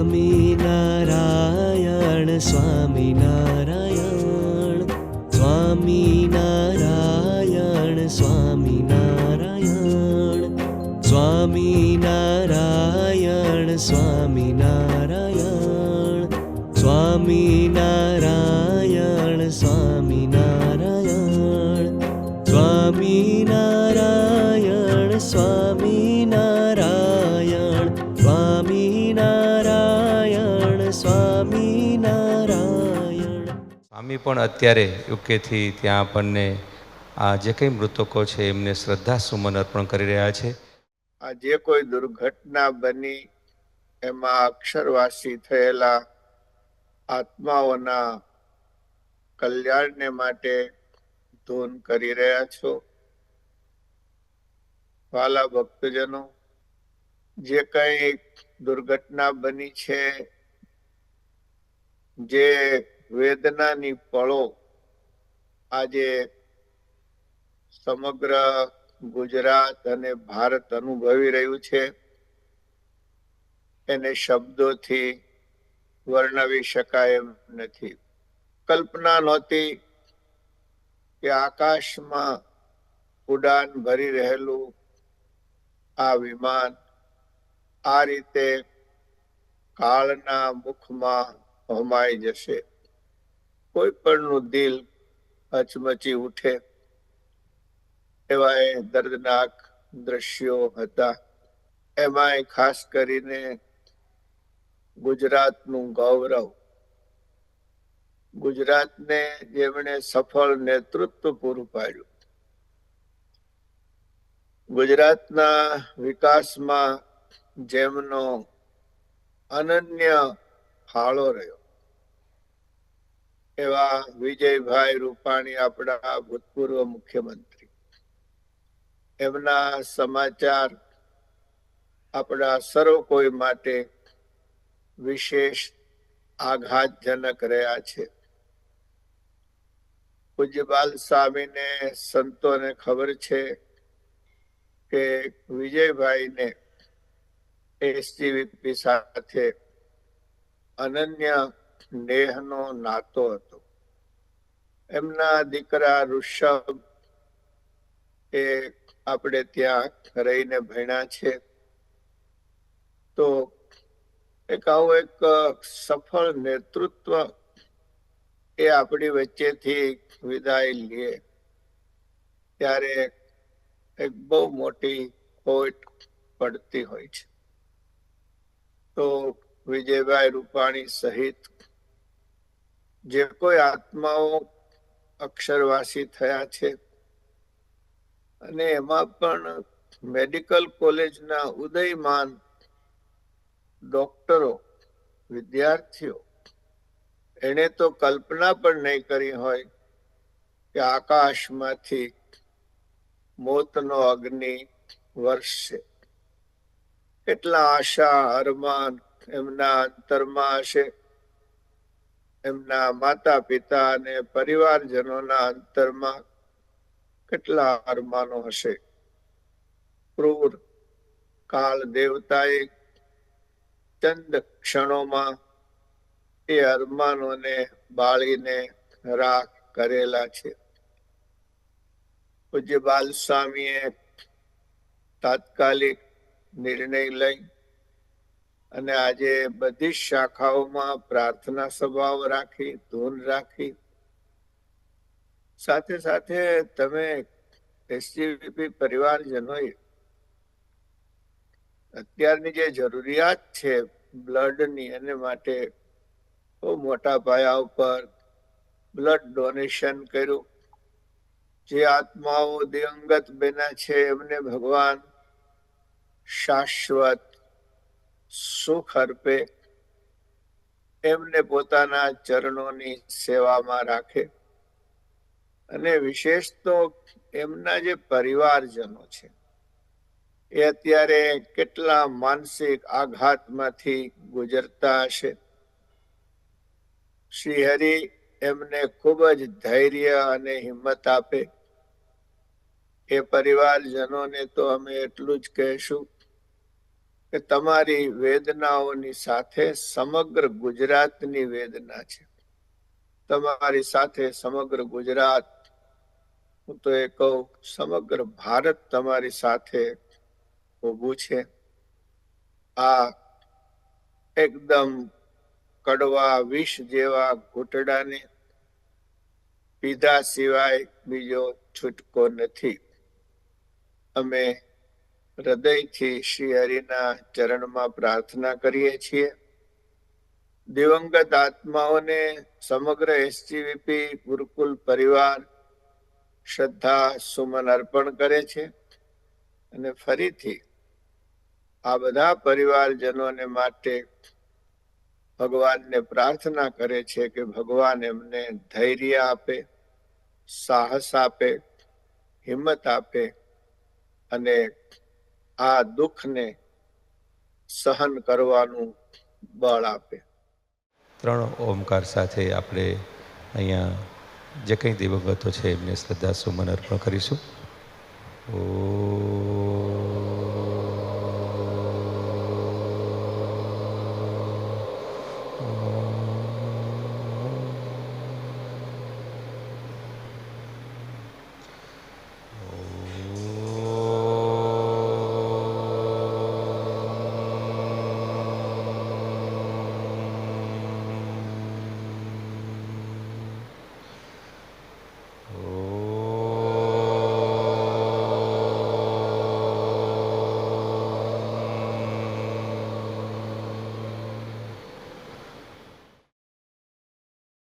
સ્વામિનારાયણ સ્વામિનારાયણ સ્વામિનારાયણ સ્વામિનારાયણ સ્વામિનારાયણ સ્વામિનારાયણ સ્વામિનારાયણ સ્વામિનારાયણ સ્વામિનારાયણ સ્વામિનારાયણ સ્વામિનારાયણ સ્વામિનારાયણ. સ્વામી પણ અત્યારે યુકેથી ત્યાં આપણને આ જે કંઈ મૃતકો છે એમને શ્રદ્ધા સુમન અર્પણ કરી રહ્યા છે. આ જે કોઈ દુર્ઘટના બની એમાં અક્ષરવાસી થયેલા આત્માઓના કલ્યાણને માટે ધૂન કરી રહ્યા છો. વાલા ભક્તજનો, જે કઈ દુર્ઘટના બની છે, જે વેદનાની પળો આજે સમગ્ર ગુજરાત અને ભારત અનુભવી રહ્યું છે, એને શબ્દોથી વર્ણવી શકાય એમ નથી. કલ્પના નહોતી કે આકાશમાં ઉડાન ભરી રહેલું આ વિમાન આ રીતે કાળના મુખમાં હોમાઈ જશે. કોઈ પણનું દિલ હચમચી ઉઠે એવા એ દર્દનાક દ્રશ્યો હતા. એમાંય ખાસ કરીને ગુજરાતનું ગૌરવ, ગુજરાતને જેમણે સફળ નેતૃત્વ પૂરું પાડ્યું, ગુજરાતના વિકાસમાં જેમનો અનન્ય ફાળો રહ્યો એવા વિજયભાઈ રૂપાણી, આપણા ભૂતપૂર્વ મુખ્યમંત્રી, એમના સમાચાર આપણા સર્વ કોઈ માટે વિશેષ આઘાતજનક રહ્યા છે. પૂજ્યપાલ સ્વામીને સંતોને ખબર છે કે વિજયભાઈને એસજીવીપી સાથે અનન્ય નેહનો નાતો હતો. એમના દીકરા ઋષભ એ આપણે ત્યાં રહીને ભણ્યા છે. તો એક આવું એક સફળ નેતૃત્વ એ આપણી વચ્ચેથી વિદાય લે ત્યારે એક બહુ મોટી ખોટ પડતી હોય છે. તો વિજયભાઈ રૂપાણી સહિત જે કોઈ આત્માઓ અક્ષરવાસી થયા છે, અને એમાં પણ મેડિકલ કોલેજના ઉદયમાન ડોક્ટરો, વિદ્યાર્થીઓ, એને તો કલ્પના પણ નહીં કરી હોય કે આકાશમાંથી મોતનો અગ્નિ વર્ષશે. કેટલા આશા અરમાન એમના અંતરમાં હશે, એમના માતા પિતા અને પરિવારજનોના અંતરમાં કેટલા અરમાનો હશે. ક્રૂર કાળ દેવતાએ ચંદ ક્ષણોમાં એ અરમાનોને બાળીને રાખ કરેલા છે. પૂજ્ય બાલ સ્વામીએ તાત્કાલિક નિર્ણય લઈ અને આજે બધી શાખાઓમાં પ્રાર્થના સભાઓ રાખી, ધૂન રાખી. સાથે સાથે તમે એસજીવીપી પરિવારજનોએ અત્યારની જે જરૂરિયાત છે બ્લડની, એને માટે બહુ મોટા પાયા ઉપર બ્લડ ડોનેશન કર્યું. જે આત્માઓ દિવંગત બન્યા છે એમને ભગવાન શાશ્વત સુખ અર્પે, એમને પોતાના ચરણોની સેવામાં રાખે. અને વિશેષ તો એમના જે પરિવારજનો છે એ અત્યારે કેટલા માનસિક આઘાતમાંથી ગુજરતા હશે. શ્રી હરિ એમને ખૂબ જ ધૈર્ય અને હિંમત આપે. એ પરિવારજનોને તો અમે એટલું જ કહેશું કે તમારી વેદનાઓની સાથે સમગ્ર ગુજરાતની વેદના છે. તમારી સાથે સમગ્ર ગુજરાત, હું તો એ કહું સમગ્ર ભારત તમારી સાથે ઊભું છે. આ એકદમ કડવા વિષ જેવા ઘૂંટડાને પીધા સિવાય બીજો છૂટકો નથી. અમે હૃદયથી શ્રી હરિના ચરણમાં પ્રાર્થના કરીએ છીએ. દિવંગત આત્માઓને સમગ્ર એસજીવીપી ગુરુકુલ પરિવાર શ્રદ્ધા સુમન અર્પણ કરે છે અને ફરીથી આ બધા પરિવારજનોને માટે ભગવાનને પ્રાર્થના કરે છે કે ભગવાન એમને ધૈર્ય આપે, સાહસ આપે, હિંમત આપે અને આ દુઃખને સહન કરવાનું બળ આપે. 3 ઓમકાર સાથે આપણે અહીંયા જે કંઈ દિવંગતો છે એમને શ્રદ્ધા સુમન અર્પણ કરીશું. ઓ